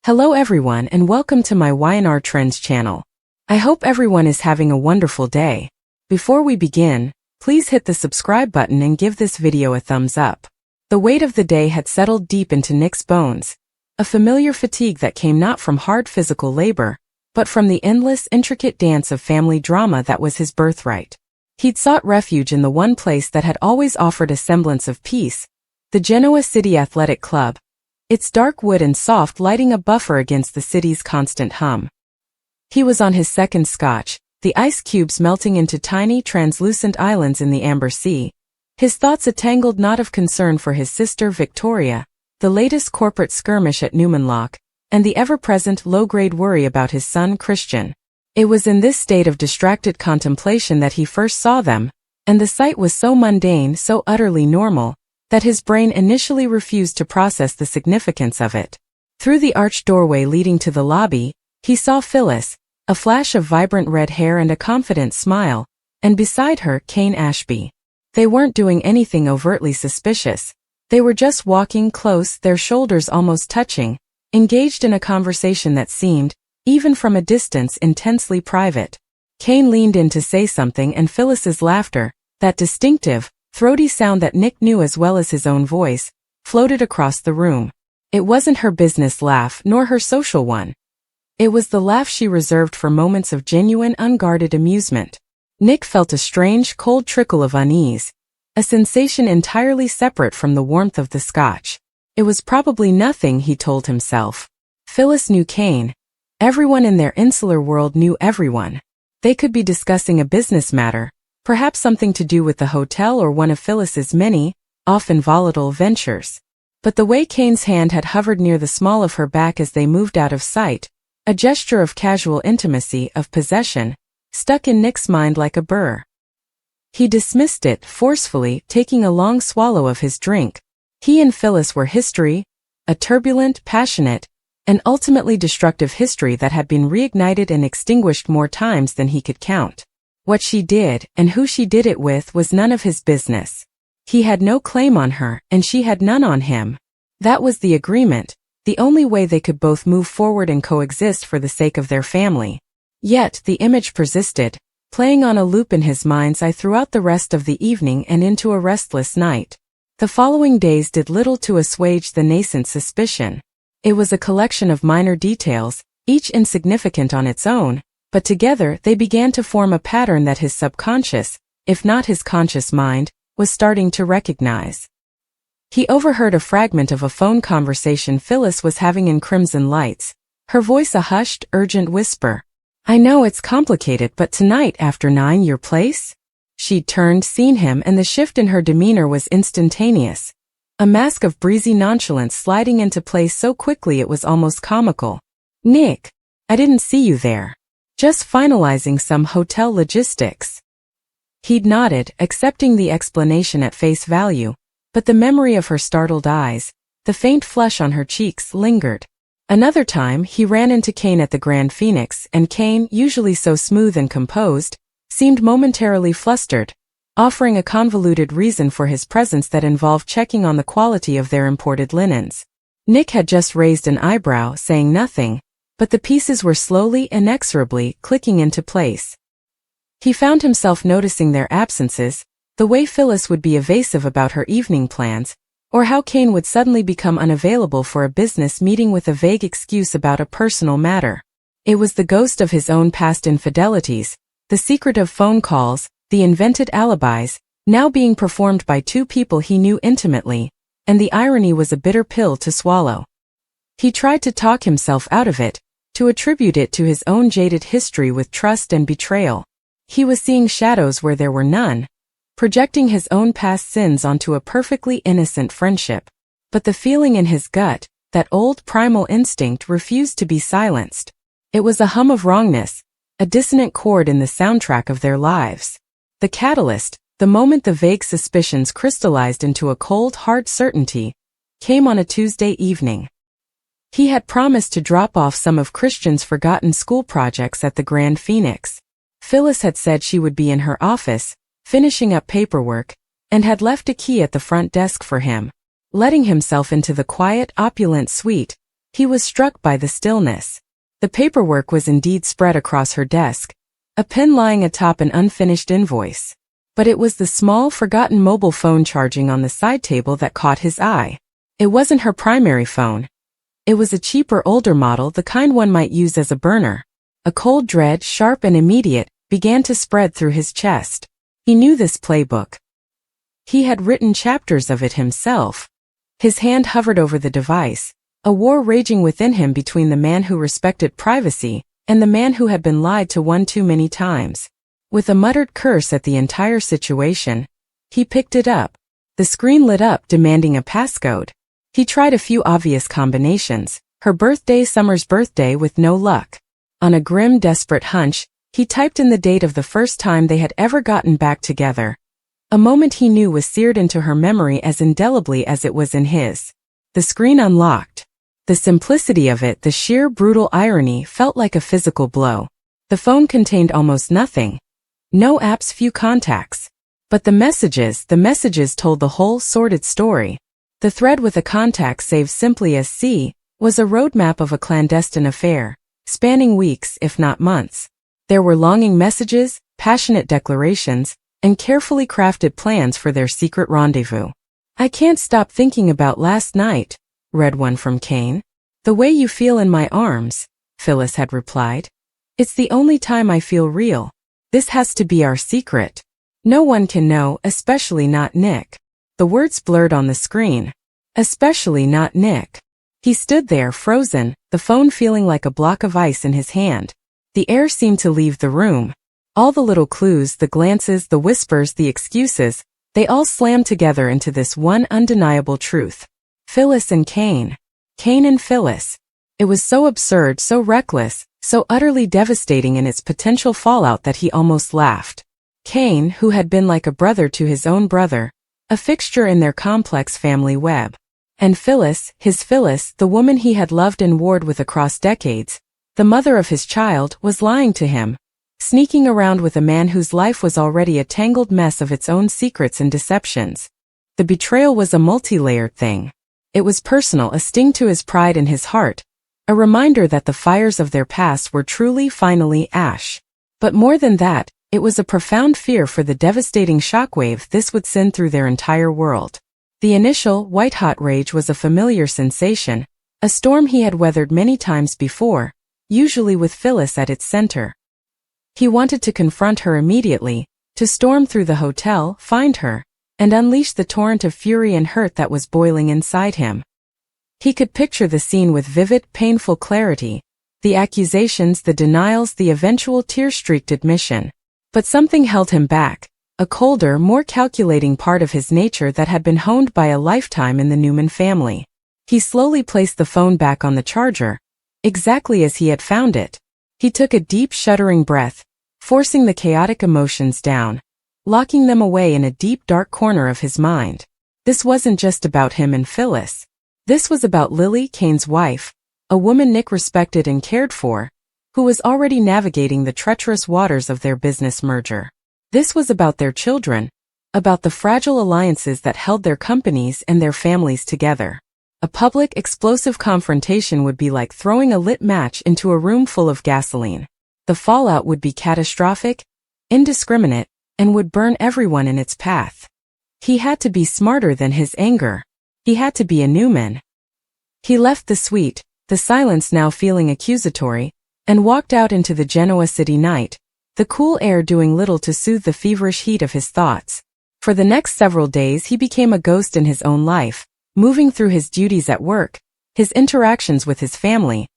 Hello everyone and welcome to my Y&R Trends channel. I hope everyone is having a wonderful day. Before we begin, please hit the subscribe button and give this video a thumbs up. The weight of the day had settled deep into Nick's bones, a familiar fatigue that came not from hard physical labor, but from the endless, intricate dance of family drama that was his birthright. He'd sought refuge in the one place that had always offered a semblance of peace, the Genoa City Athletic Club, its dark wood and soft lighting a buffer against the city's constant hum. He was on his second scotch, the ice cubes melting into tiny, translucent islands in the amber sea, his thoughts a tangled knot of concern for his sister Victoria, the latest corporate skirmish at Newmanlock, and the ever-present low-grade worry about his son Christian. It was in this state of distracted contemplation that he first saw them, and the sight was so mundane, so utterly normal, that his brain initially refused to process the significance of it. Through the arched doorway leading to the lobby, he saw Phyllis, a flash of vibrant red hair and a confident smile, and beside her Kane Ashby. They weren't doing anything overtly suspicious. They were just walking close, their shoulders almost touching, engaged in a conversation that seemed, even from a distance, intensely private. Kane leaned in to say something and Phyllis's laughter, that distinctive, throaty sound that Nick knew as well as his own voice, floated across the room. It wasn't her business laugh nor her social one. It was the laugh she reserved for moments of genuine, unguarded amusement. Nick felt a strange, cold trickle of unease, a sensation entirely separate from the warmth of the scotch. It was probably nothing, he told himself. Phyllis knew Kane. Everyone in their insular world knew everyone. They could be discussing a business matter, perhaps something to do with the hotel or one of Phyllis's many, often volatile ventures. But the way Kane's hand had hovered near the small of her back as they moved out of sight, a gesture of casual intimacy, of possession, stuck in Nick's mind like a burr. He dismissed it forcefully, taking a long swallow of his drink. He and Phyllis were history, a turbulent, passionate, and ultimately destructive history that had been reignited and extinguished more times than he could count. What she did, and who she did it with, was none of his business. He had no claim on her, and she had none on him. That was the agreement, the only way they could both move forward and coexist for the sake of their family. Yet the image persisted, playing on a loop in his mind's eye throughout the rest of the evening and into a restless night. The following days did little to assuage the nascent suspicion. It was a collection of minor details, each insignificant on its own, but together they began to form a pattern that his subconscious, if not his conscious mind, was starting to recognize. He overheard a fragment of a phone conversation Phyllis was having in Crimson Lights, her voice a hushed, urgent whisper. "I know it's complicated, but tonight after 9 your place?" She'd turned, seen him, and the shift in her demeanor was instantaneous. A mask of breezy nonchalance sliding into place so quickly it was almost comical. "Nick, I didn't see you there. Just finalizing some hotel logistics." He'd nodded, accepting the explanation at face value, but the memory of her startled eyes, the faint flush on her cheeks, lingered. Another time, he ran into Kane at the Grand Phoenix, and Kane, usually so smooth and composed, seemed momentarily flustered, offering a convoluted reason for his presence that involved checking on the quality of their imported linens. Nick had just raised an eyebrow, saying nothing, but the pieces were slowly, inexorably, clicking into place. He found himself noticing their absences, the way Phyllis would be evasive about her evening plans, or how Kane would suddenly become unavailable for a business meeting with a vague excuse about a personal matter. It was the ghost of his own past infidelities, the secretive phone calls, the invented alibis, now being performed by two people he knew intimately, and the irony was a bitter pill to swallow. He tried to talk himself out of it, to attribute it to his own jaded history with trust and betrayal. He was seeing shadows where there were none, projecting his own past sins onto a perfectly innocent friendship. But the feeling in his gut, that old primal instinct, refused to be silenced. It was a hum of wrongness, a dissonant chord in the soundtrack of their lives. The catalyst, the moment the vague suspicions crystallized into a cold, hard certainty, came on a Tuesday evening. He had promised to drop off some of Christian's forgotten school projects at the Grand Phoenix. Phyllis had said she would be in her office, finishing up paperwork, and had left a key at the front desk for him. Letting himself into the quiet, opulent suite, He was struck by the stillness. The paperwork was indeed spread across her desk, a pen lying atop an unfinished invoice. But it was the small, forgotten mobile phone charging on the side table that caught his eye. It wasn't her primary phone. It was a cheaper, older model, the kind one might use as a burner. A cold dread, sharp and immediate, began to spread through his chest. He knew this playbook. He had written chapters of it himself. His hand hovered over the device, a war raging within him between the man who respected privacy and the man who had been lied to one too many times. With a muttered curse at the entire situation, he picked it up. The screen lit up, demanding a passcode. He tried a few obvious combinations, her birthday, Summer's birthday, with no luck. On a grim, desperate hunch, he typed in the date of the first time they had ever gotten back together. A moment he knew was seared into her memory as indelibly as it was in his. The screen unlocked. The simplicity of it, the sheer brutal irony, felt like a physical blow. The phone contained almost nothing. No apps, few contacts. But the messages told the whole sordid story. The thread with a contact saved simply as C was a roadmap of a clandestine affair, spanning weeks if not months. There were longing messages, passionate declarations, and carefully crafted plans for their secret rendezvous. "I can't stop thinking about last night," read one from Kane. "The way you feel in my arms," Phyllis had replied. "It's the only time I feel real. This has to be our secret. No one can know, especially not Nick." The words blurred on the screen. Especially not Nick. He stood there, frozen, the phone feeling like a block of ice in his hand. The air seemed to leave the room. All the little clues, the glances, the whispers, the excuses, they all slammed together into this one undeniable truth. Phyllis and Kane. Kane and Phyllis. It was so absurd, so reckless, so utterly devastating in its potential fallout that he almost laughed. Kane, who had been like a brother to his own brother, a fixture in their complex family web. And Phyllis, his Phyllis, the woman he had loved and warred with across decades, the mother of his child, was lying to him, sneaking around with a man whose life was already a tangled mess of its own secrets and deceptions. The betrayal was a multi-layered thing. It was personal, a sting to his pride and his heart, a reminder that the fires of their past were truly, finally ash. But more than that, it was a profound fear for the devastating shockwave this would send through their entire world. The initial, white-hot rage was a familiar sensation, a storm he had weathered many times before, usually with Phyllis at its center. He wanted to confront her immediately, to storm through the hotel, find her, and unleash the torrent of fury and hurt that was boiling inside him. He could picture the scene with vivid, painful clarity, the accusations, the denials, the eventual tear-streaked admission. But something held him back, a colder, more calculating part of his nature that had been honed by a lifetime in the Newman family. He slowly placed the phone back on the charger, exactly as he had found it. He took a deep, shuddering breath, forcing the chaotic emotions down, locking them away in a deep, dark corner of his mind. This wasn't just about him and Phyllis. This was about Lily, Kane's wife, a woman Nick respected and cared for, who was already navigating the treacherous waters of their business merger. This was about their children, about the fragile alliances that held their companies and their families together. A public, explosive confrontation would be like throwing a lit match into a room full of gasoline. The fallout would be catastrophic, indiscriminate, and would burn everyone in its path. He had to be smarter than his anger. He had to be a Newman. He left the suite, the silence now feeling accusatory, and walked out into the Genoa city night, the cool air doing little to soothe the feverish heat of his thoughts. For the next several days he became a ghost in his own life, moving through his duties at work, his interactions with his family,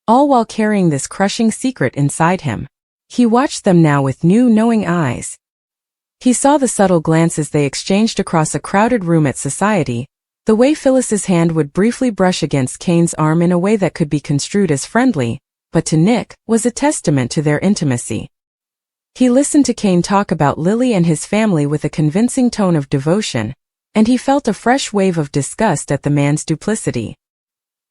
all while carrying this crushing secret inside him. He watched them now with new, knowing eyes. He saw the subtle glances they exchanged across a crowded room at society, the way Phyllis's hand would briefly brush against Kane's arm in a way that could be construed as friendly, but to Nick, was a testament to their intimacy. He listened to Kane talk about Lily and his family with a convincing tone of devotion, and he felt a fresh wave of disgust at the man's duplicity.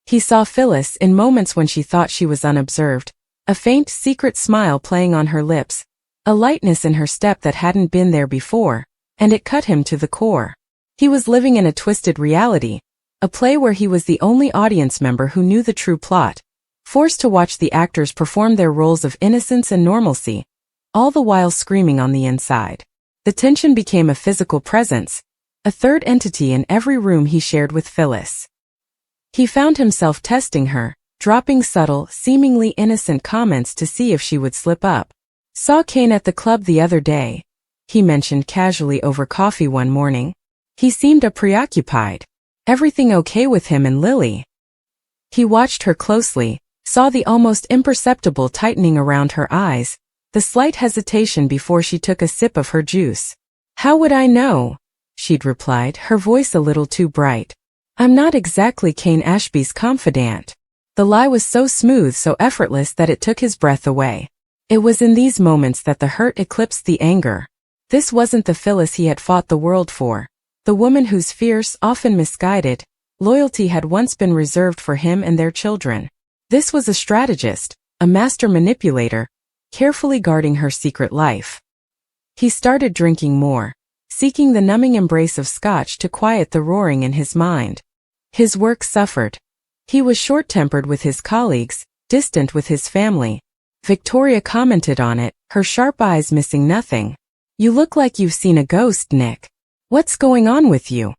He saw Phyllis in moments when she thought she was unobserved, a faint, secret smile playing on her lips, a lightness in her step that hadn't been there before, and it cut him to the core. He was living in a twisted reality, a play where he was the only audience member who knew the true plot, forced to watch the actors perform their roles of innocence and normalcy, all the while screaming on the inside. The tension became a physical presence, a third entity in every room he shared with Phyllis. He found himself testing her, dropping subtle, seemingly innocent comments to see if she would slip up. "Saw Kane at the club the other day," he mentioned casually over coffee one morning. "He seemed preoccupied. Everything okay with him and Lily?" He watched her closely, saw the almost imperceptible tightening around her eyes, the slight hesitation before she took a sip of her juice. "How would I know?" she'd replied, her voice a little too bright. "I'm not exactly Kane Ashby's confidant." The lie was so smooth, so effortless that it took his breath away. It was in these moments that the hurt eclipsed the anger. This wasn't the Phyllis he had fought the world for, the woman whose fierce, often misguided, loyalty had once been reserved for him and their children. This was a strategist, a master manipulator, carefully guarding her secret life. He started drinking more, seeking the numbing embrace of scotch to quiet the roaring in his mind. His work suffered. He was short-tempered with his colleagues, distant with his family. Victoria commented on it, her sharp eyes missing nothing. "You look like you've seen a ghost, Nick. What's going on with you?"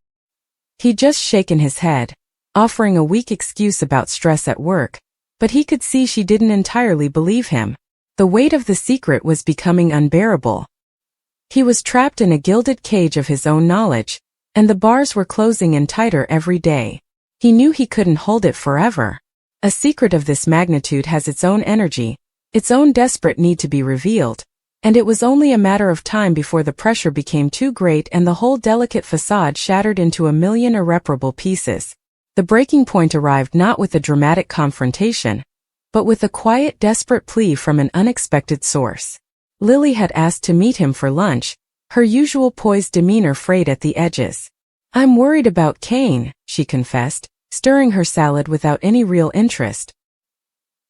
He'd just shaken his head, offering a weak excuse about stress at work, but he could see she didn't entirely believe him. The weight of the secret was becoming unbearable. He was trapped in a gilded cage of his own knowledge, and the bars were closing in tighter every day. He knew he couldn't hold it forever. A secret of this magnitude has its own energy, its own desperate need to be revealed, and it was only a matter of time before the pressure became too great and the whole delicate facade shattered into a million irreparable pieces. The breaking point arrived not with a dramatic confrontation, but with a quiet, desperate plea from an unexpected source. Lily had asked to meet him for lunch, her usual poised demeanor frayed at the edges. "I'm worried about Kane," she confessed, stirring her salad without any real interest.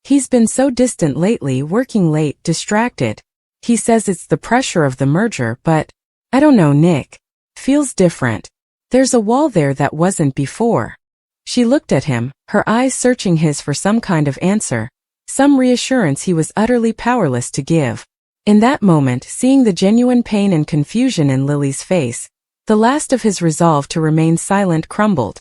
"He's been so distant lately, working late, distracted. He says it's the pressure of the merger, but I don't know, Nick. Feels different. There's a wall there that wasn't before." She looked at him, her eyes searching his for some kind of answer, some reassurance he was utterly powerless to give. In that moment, seeing the genuine pain and confusion in Lily's face, the last of his resolve to remain silent crumbled.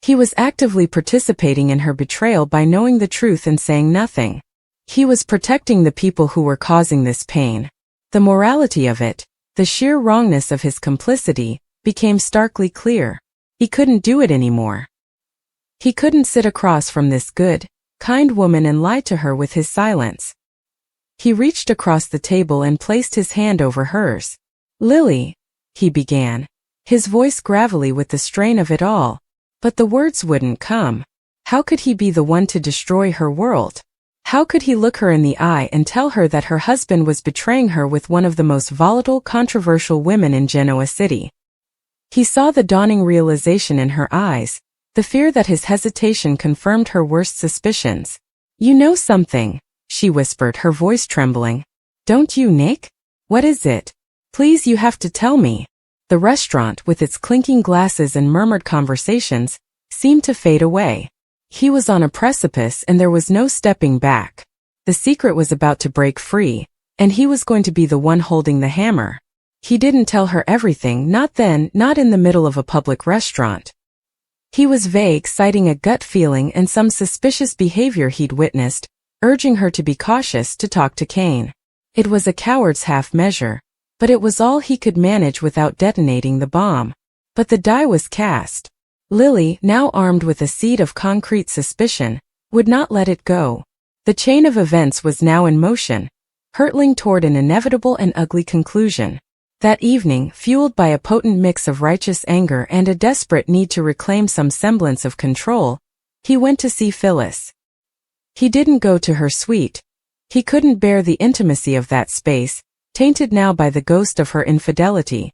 He was actively participating in her betrayal by knowing the truth and saying nothing. He was protecting the people who were causing this pain. The morality of it, the sheer wrongness of his complicity, became starkly clear. He couldn't do it anymore. He couldn't sit across from this good, kind woman and lie to her with his silence. He reached across the table and placed his hand over hers. "Lily," he began, his voice gravelly with the strain of it all. But the words wouldn't come. How could he be the one to destroy her world? How could he look her in the eye and tell her that her husband was betraying her with one of the most volatile, controversial women in Genoa City? He saw the dawning realization in her eyes, the fear that his hesitation confirmed her worst suspicions. "You know something," she whispered, her voice trembling. "Don't you, Nick? What is it? Please, you have to tell me." The restaurant, with its clinking glasses and murmured conversations, seemed to fade away. He was on a precipice and there was no stepping back. The secret was about to break free, and he was going to be the one holding the hammer. He didn't tell her everything, not then, not in the middle of a public restaurant. He was vague, citing a gut feeling and some suspicious behavior he'd witnessed, urging her to be cautious, to talk to Kane. It was a coward's half measure, but it was all he could manage without detonating the bomb. But the die was cast. Lily, now armed with a seed of concrete suspicion, would not let it go. The chain of events was now in motion, hurtling toward an inevitable and ugly conclusion. That evening, fueled by a potent mix of righteous anger and a desperate need to reclaim some semblance of control, he went to see Phyllis. He didn't go to her suite. He couldn't bear the intimacy of that space, tainted now by the ghost of her infidelity.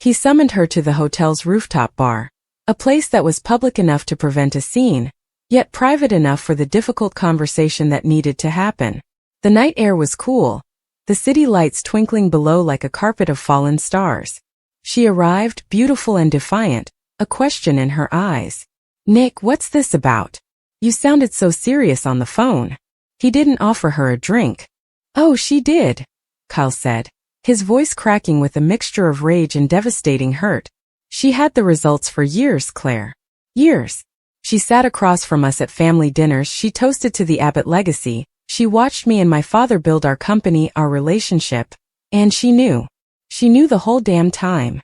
He summoned her to the hotel's rooftop bar, a place that was public enough to prevent a scene, yet private enough for the difficult conversation that needed to happen. The night air was cool, the city lights twinkling below like a carpet of fallen stars. She arrived, beautiful and defiant, a question in her eyes. Nick, what's this about? You sounded so serious on the phone. He didn't offer her a drink. Oh, she did, Kyle said, his voice cracking with a mixture of rage and devastating hurt. She had the results for years, Claire. Years. She sat across from us at family dinners. She toasted to the Abbott legacy. She watched me and my father build our company, our relationship. And she knew. She knew the whole damn time.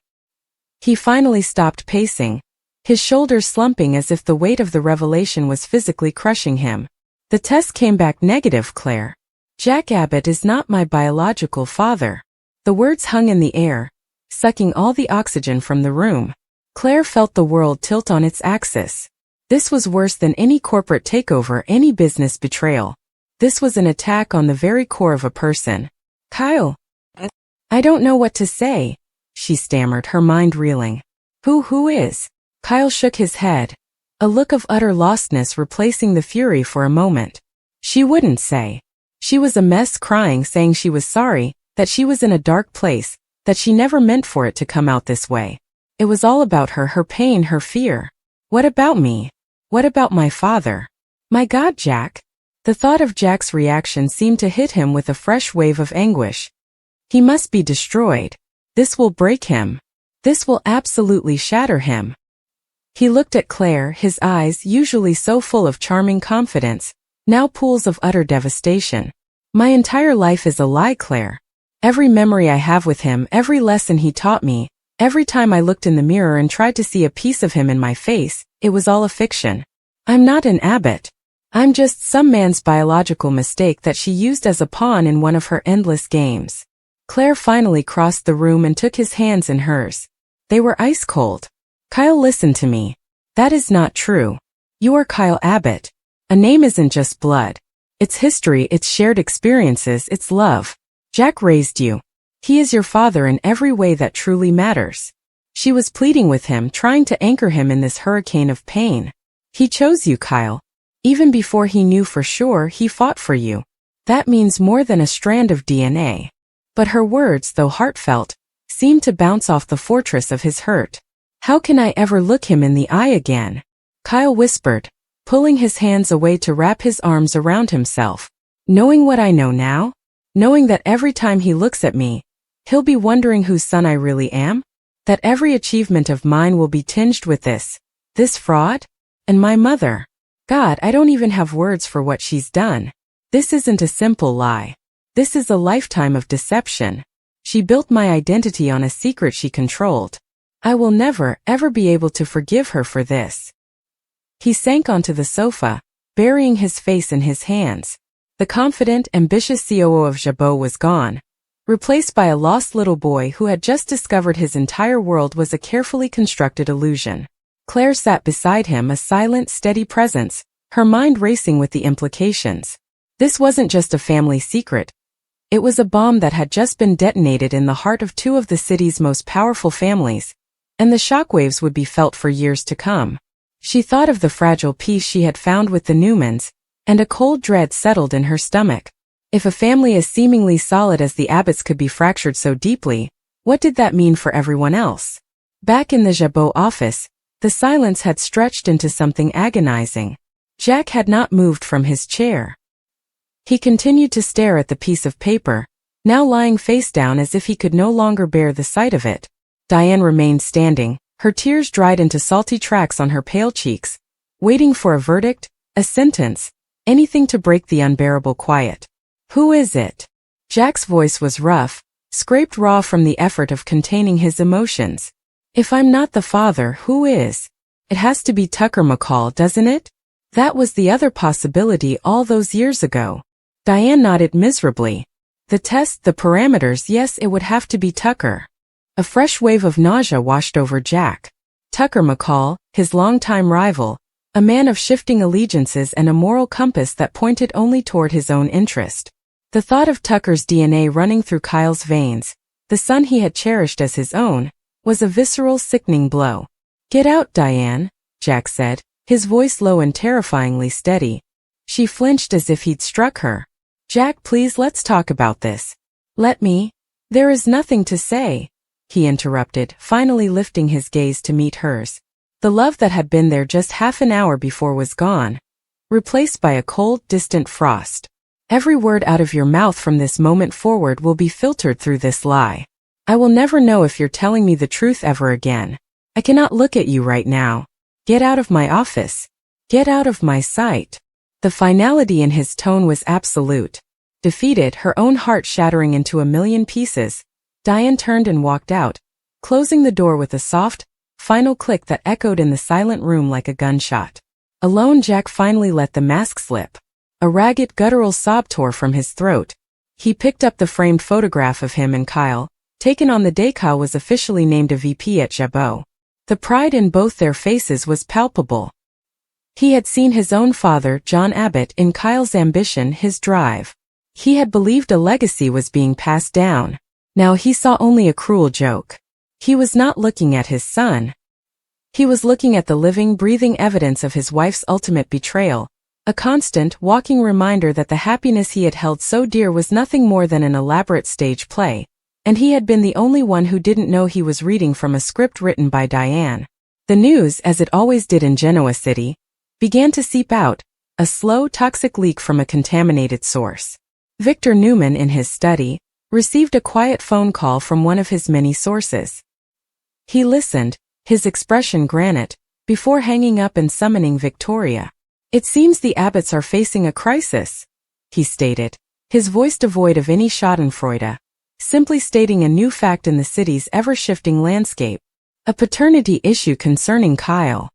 He finally stopped pacing, his shoulders slumping as if the weight of the revelation was physically crushing him. The test came back negative, Claire. Jack Abbott is not my biological father. The words hung in the air, sucking all the oxygen from the room. Claire felt the world tilt on its axis. This was worse than any corporate takeover, any business betrayal. This was an attack on the very core of a person. Kyle. I don't know what to say, she stammered, her mind reeling. Who is? Kyle shook his head, a look of utter lostness replacing the fury for a moment. She wouldn't say. She was a mess, crying, saying she was sorry, that she was in a dark place, that she never meant for it to come out this way. It was all about her, her pain, her fear. What about me? What about my father? My God, Jack. The thought of Jack's reaction seemed to hit him with a fresh wave of anguish. He must be destroyed. This will break him. This will absolutely shatter him. He looked at Claire, his eyes, usually so full of charming confidence, now pools of utter devastation. My entire life is a lie, Claire. Every memory I have with him, every lesson he taught me, every time I looked in the mirror and tried to see a piece of him in my face, it was all a fiction. I'm not an Abbott. I'm just some man's biological mistake that she used as a pawn in one of her endless games. Claire finally crossed the room and took his hands in hers. They were ice cold. Kyle, listen to me. That is not true. You are Kyle Abbott. A name isn't just blood. It's history, it's shared experiences, it's love. Jack raised you. He is your father in every way that truly matters. She was pleading with him, trying to anchor him in this hurricane of pain. He chose you, Kyle. Even before he knew for sure, he fought for you. That means more than a strand of DNA. But her words, though heartfelt, seemed to bounce off the fortress of his hurt. How can I ever look him in the eye again? Kyle whispered, pulling his hands away to wrap his arms around himself. Knowing what I know now? Knowing that every time he looks at me, he'll be wondering whose son I really am? That every achievement of mine will be tinged with this fraud? And my mother. God, I don't even have words for what she's done. This isn't a simple lie. This is a lifetime of deception. She built my identity on a secret she controlled. I will never, ever be able to forgive her for this. He sank onto the sofa, burying his face in his hands. The confident, ambitious COO of Jabot was gone, replaced by a lost little boy who had just discovered his entire world was a carefully constructed illusion. Claire sat beside him, a silent, steady presence, her mind racing with the implications. This wasn't just a family secret. It was a bomb that had just been detonated in the heart of two of the city's most powerful families, and the shockwaves would be felt for years to come. She thought of the fragile peace she had found with the Newmans, and a cold dread settled in her stomach. If a family as seemingly solid as the Abbotts could be fractured so deeply, what did that mean for everyone else? Back in the Jabot office, the silence had stretched into something agonizing. Jack had not moved from his chair. He continued to stare at the piece of paper, now lying face down as if he could no longer bear the sight of it. Diane remained standing, her tears dried into salty tracks on her pale cheeks, waiting for a verdict, a sentence, anything to break the unbearable quiet. Who is it? Jack's voice was rough, scraped raw from the effort of containing his emotions. If I'm not the father, who is? It has to be Tucker McCall, doesn't it? That was the other possibility all those years ago. Diane nodded miserably. The test, the parameters, yes, it would have to be Tucker. A fresh wave of nausea washed over Jack. Tucker McCall, his longtime rival, a man of shifting allegiances and a moral compass that pointed only toward his own interest. The thought of Tucker's DNA running through Kyle's veins, the son he had cherished as his own, was a visceral, sickening blow. Get out, Diane, Jack said, his voice low and terrifyingly steady. She flinched as if he'd struck her. Jack, please, let's talk about this. Let me. There is nothing to say, he interrupted, finally lifting his gaze to meet hers. The love that had been there just half an hour before was gone, replaced by a cold, distant frost. Every word out of your mouth from this moment forward will be filtered through this lie. I will never know if you're telling me the truth ever again. I cannot look at you right now. Get out of my office. Get out of my sight. The finality in his tone was absolute. Defeated, her own heart shattering into a million pieces, Diane turned and walked out, closing the door with a soft, final click that echoed in the silent room like a gunshot. Alone, Jack finally let the mask slip. A ragged, guttural sob tore from his throat. He picked up the framed photograph of him and Kyle, taken on the day Kyle was officially named a VP at Jabot. The pride in both their faces was palpable. He had seen his own father, John Abbott, in Kyle's ambition, his drive. He had believed a legacy was being passed down. Now he saw only a cruel joke. He was not looking at his son. He was looking at the living, breathing evidence of his wife's ultimate betrayal, a constant, walking reminder that the happiness he had held so dear was nothing more than an elaborate stage play, and he had been the only one who didn't know he was reading from a script written by Diane. The news, as it always did in Genoa City, began to seep out, a slow, toxic leak from a contaminated source. Victor Newman, in his study, received a quiet phone call from one of his many sources. He listened, his expression granite, before hanging up and summoning Victoria. "It seems the Abbotts are facing a crisis," he stated, his voice devoid of any schadenfreude, simply stating a new fact in the city's ever-shifting landscape. A paternity issue concerning Kyle.